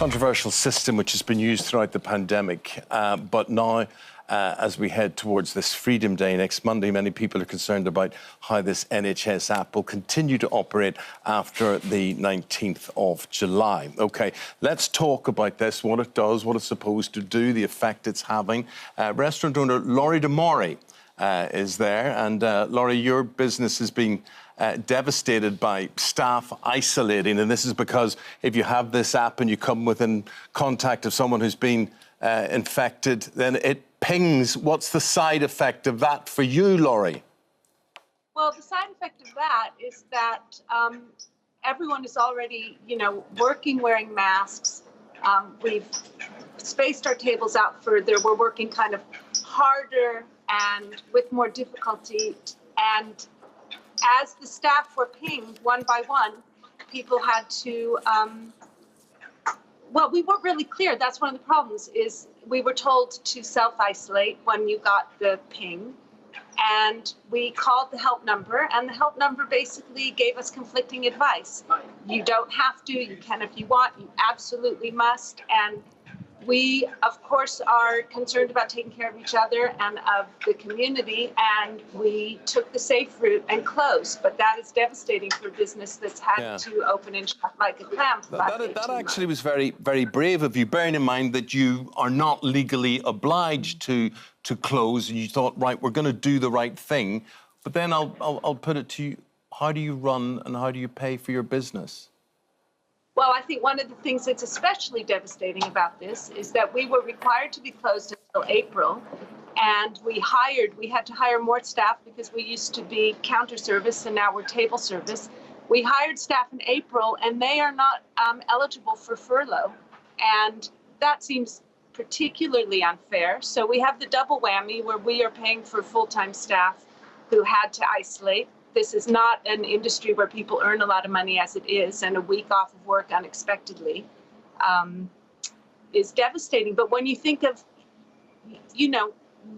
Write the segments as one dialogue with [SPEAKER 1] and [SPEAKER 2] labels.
[SPEAKER 1] Controversial system which has been used throughout the pandemic, but now, as we head towards this Freedom Day next Monday, many people are concerned about how this NHS app will continue to operate after the 19th of July. OK, let's talk about this, what it does, what it's supposed to do, the effect it's having. Restaurant owner Lori De Mori is there. And Lori, your business has been devastated by staff isolating, and this is because if you have this app and you come within contact of someone who's been infected, then it pings. What's the side effect of that for you, Lori?
[SPEAKER 2] Well, the side effect of that is that everyone is already, working wearing masks. We've spaced our tables out further. We're working kind of harder and with more difficulty. And as the staff were pinged one by one, people had to, well, we weren't really clear. That's one of the problems, is we were told to self-isolate when you got the ping. And we called the help number, and the help number basically gave us conflicting advice. You don't have to, you can if you want, you absolutely must. And we, of course, are concerned about taking care of each other and of the community, and we took the safe route and closed. But that is devastating for a business that's had to open and shut like a clam for
[SPEAKER 1] that actually was very, very brave of you, bearing in mind that you are not legally obliged to close, and you thought, right, we're going to do the right thing. But then I'll put it to you, how do you run and how do you pay for your business?
[SPEAKER 2] Well, I think one of the things that's especially devastating about this is that we were required to be closed until April, and we had to hire more staff because we used to be counter service and now we're table service. We hired staff in April, and they are not eligible for furlough, and that seems particularly unfair. So we have the double whammy where we are paying for full-time staff who had to isolate. This is not an industry where people earn a lot of money as it is, and a week off of work unexpectedly is devastating. But when you think of,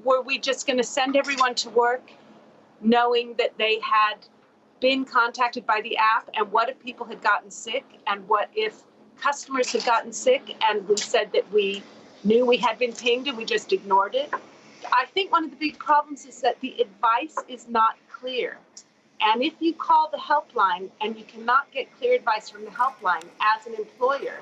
[SPEAKER 2] were we just going to send everyone to work knowing that they had been contacted by the app? And what if people had gotten sick? And what if customers had gotten sick and we said that we knew we had been pinged and we just ignored it? I think one of the big problems is that the advice is not clear. And if you call the helpline and you cannot get clear advice from the helpline as an employer,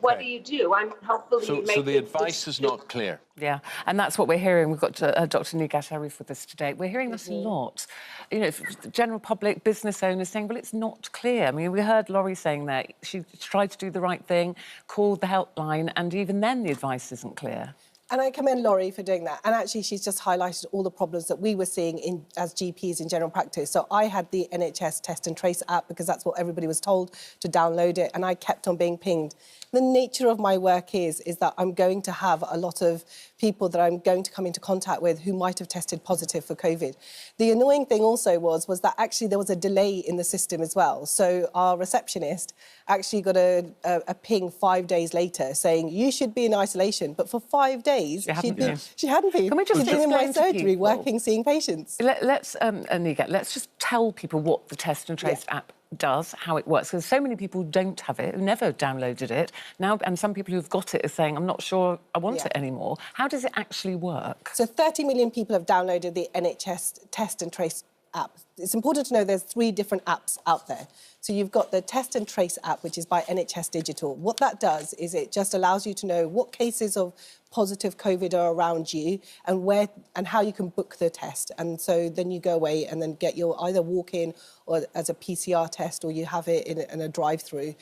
[SPEAKER 2] what do you do? I mean, hopefully you make
[SPEAKER 1] so the advice is not clear.
[SPEAKER 3] Yeah, and that's what we're hearing. We've got Dr Nighat with us today. We're hearing this a lot. The general public, business owners saying, well, it's not clear. I mean, we heard Lori saying that. She tried to do the right thing, called the helpline, and even then the advice isn't clear.
[SPEAKER 4] And I commend Lori for doing that. And actually, she's just highlighted all the problems that we were seeing as GPs in general practice. So I had the NHS Test and Trace app because that's what everybody was told to download it, and I kept on being pinged. The nature of my work is that I'm going to have a lot of people that I'm going to come into contact with who might have tested positive for COVID. The annoying thing also was that actually there was a delay in the system as well. So our receptionist actually got a ping 5 days later saying, you should be in isolation. But for 5 days, she hadn't been.
[SPEAKER 3] Can we just
[SPEAKER 4] in my surgery, working, seeing patients.
[SPEAKER 3] Let's, Nighat, let's just tell people what the Test and Trace app does, how it works, because so many people don't have it, who never downloaded it now, and some people who've got it are saying, I'm not sure I want it anymore. How does it actually work?
[SPEAKER 4] So 30 million people have downloaded the NHS Test and Trace app. It's important to know there's 3 different apps out there. So you've got the Test and Trace app, which is by NHS Digital. What that does is it just allows you to know what cases of positive COVID are around you and where and how you can book the test. And so then you go away and then get your either walk-in or as a PCR test, or you have it in a drive-through.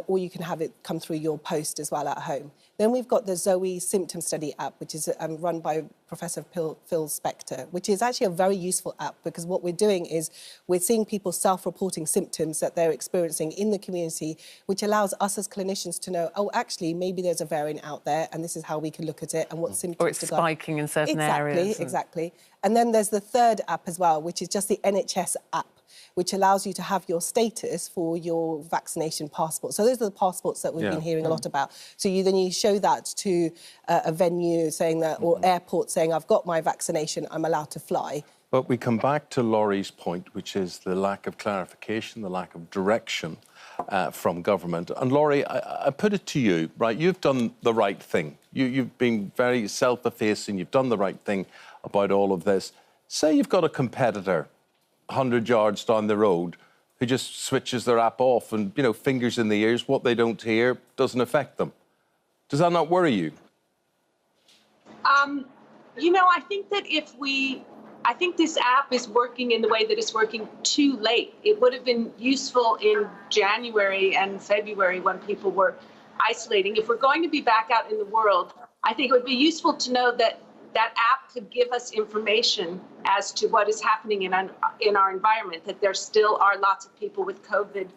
[SPEAKER 4] Or you can have it come through your post as well at home. Then we've got the Zoe Symptom Study app, which is run by Professor Phil Spector, which is actually a very useful app because what we're doing is we're seeing people self-reporting symptoms that they're experiencing in the community, which allows us as clinicians to know, oh, actually, maybe there's a variant out there and this is how we can look at it and what symptoms
[SPEAKER 3] or it's spiking in certain areas.
[SPEAKER 4] Exactly. And then there's the third app as well, which is just the NHS app, which allows you to have your status for your vaccination passport. So those are the passports that we've been hearing a lot about. So you show that to a venue saying that, or airport saying, I've got my vaccination, I'm allowed to fly.
[SPEAKER 1] But we come back to Lori's point, which is the lack of clarification, the lack of direction. from government. And Laurie, I put it to you, right? You've done the right thing. You've been very self-effacing. You've done the right thing about all of this. Say you've got a competitor 100 yards down the road who just switches their app off and, you know, fingers in the ears, what they don't hear doesn't affect them. Does that not worry you?
[SPEAKER 2] You know, I think that I think this app is working in the way that it's working too late. It would have been useful in January and February when people were isolating. If we're going to be back out in the world, I think it would be useful to know that that app could give us information as to what is happening in our environment, that there still are lots of people with COVID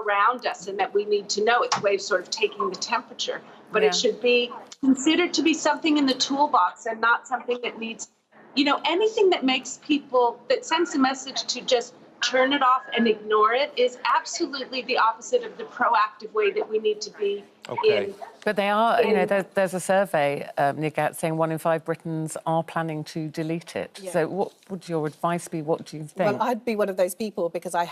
[SPEAKER 2] around us and that we need to know. It's a way of sort of taking the temperature. But it should be considered to be something in the toolbox and not something that needs, you know, anything that makes people, that sends a message to just turn it off and ignore it is absolutely the opposite of the proactive way that we need to be in.
[SPEAKER 3] But they are, you know, there's a survey, Nighat, saying 1 in 5 Britons are planning to delete it. Yeah. So what would your advice be? What do you think?
[SPEAKER 4] Well, I'd be one of those people because I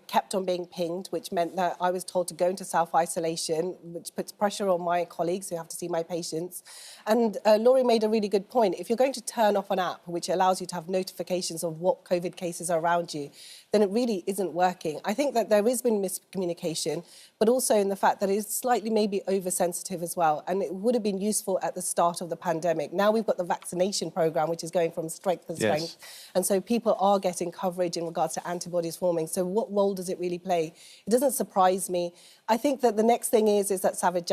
[SPEAKER 4] kept on being pinged, which meant that I was told to go into self-isolation, which puts pressure on my colleagues who have to see my patients. And Laurie made a really good point. If you're going to turn off an app which allows you to have notifications of what COVID cases are around you, then it really isn't working. I think that there has been miscommunication, but also in the fact that it's slightly maybe oversensitive as well. And it would have been useful at the start of the pandemic. Now we've got the vaccination programme, which is going from strength to strength. And so people are getting coverage in regards to antibodies forming. So what role does it really play? It doesn't surprise me. I think that the next thing is that Sajid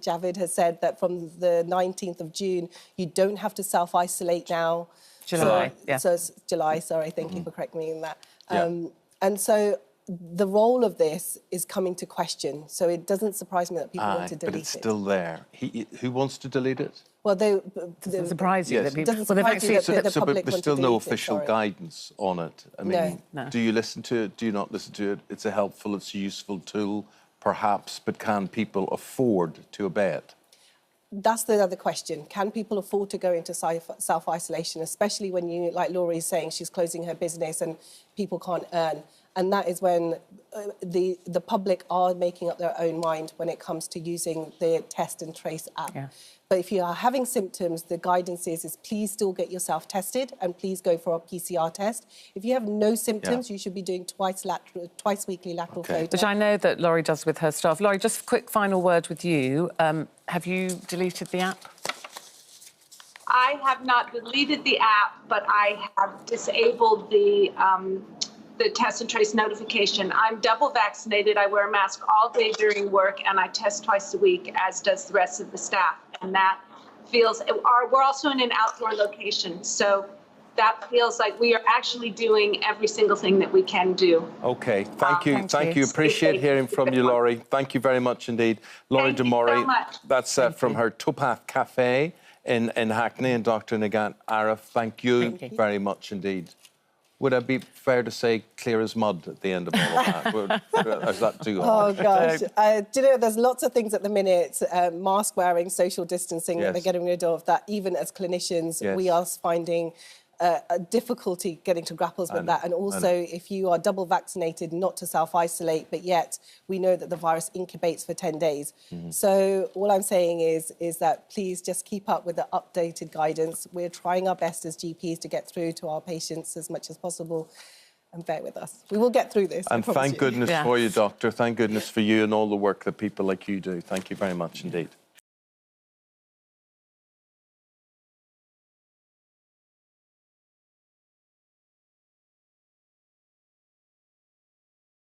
[SPEAKER 4] Javid has said that from the 19th of June, you don't have to self-isolate now.
[SPEAKER 3] July,
[SPEAKER 4] So it's July, sorry, thank you for correcting me in that. And so the role of this is coming to question. So it doesn't surprise me that people want to delete it.
[SPEAKER 1] But it's still there. Who wants to delete it?
[SPEAKER 4] Well,
[SPEAKER 3] doesn't surprise you that people...
[SPEAKER 4] But
[SPEAKER 1] there's still no official guidance on it. I mean,
[SPEAKER 3] No.
[SPEAKER 1] do you listen to it? Do you not listen to it? It's a helpful, it's a useful tool, perhaps, but can people afford to obey it?
[SPEAKER 4] That's the other question. Can people afford to go into self-isolation, especially when you, like Laurie is saying, she's closing her business and people can't earn? And that is when the public are making up their own mind when it comes to using the test and trace app. Yeah. But if you are having symptoms, the guidance is please still get yourself tested and please go for a PCR test. If you have no symptoms, you should be doing twice weekly lateral flow tests.
[SPEAKER 3] Which I know that Laurie does with her staff. Laurie, just a quick final word with you. Have you deleted the app?
[SPEAKER 2] I have not deleted the app, but I have disabled the test and trace notification. I'm double vaccinated. I wear a mask all day during work, and I test twice a week, as does the rest of the staff. And that feels, we're also in an outdoor location, so that feels like we are actually doing every single thing that we can do.
[SPEAKER 1] OK, thank you. Thank you. Appreciate hearing from you, Laurie. Thank you very much indeed. Lori De Mori,
[SPEAKER 2] so much.
[SPEAKER 1] That's from her Towpath Cafe in Hackney, and Dr Nighat Arif, thank you very much indeed. Would I be fair to say clear as mud at the end of all of that? Is that too hard?
[SPEAKER 4] Oh, gosh. Do you know, there's lots of things at the minute, mask wearing, social distancing, that they're getting rid of, that even as clinicians, we are finding a difficulty getting to grapples with that. And also, if you are double vaccinated, not to self-isolate, but yet we know that the virus incubates for 10 days. So all I'm saying is that please just keep up with the updated guidance. We're trying our best as GPs to get through to our patients as much as possible. And bear with us. We will get through this.
[SPEAKER 1] And thank goodness for you, Doctor. Thank goodness for you and all the work that people like you do. Thank you very much indeed.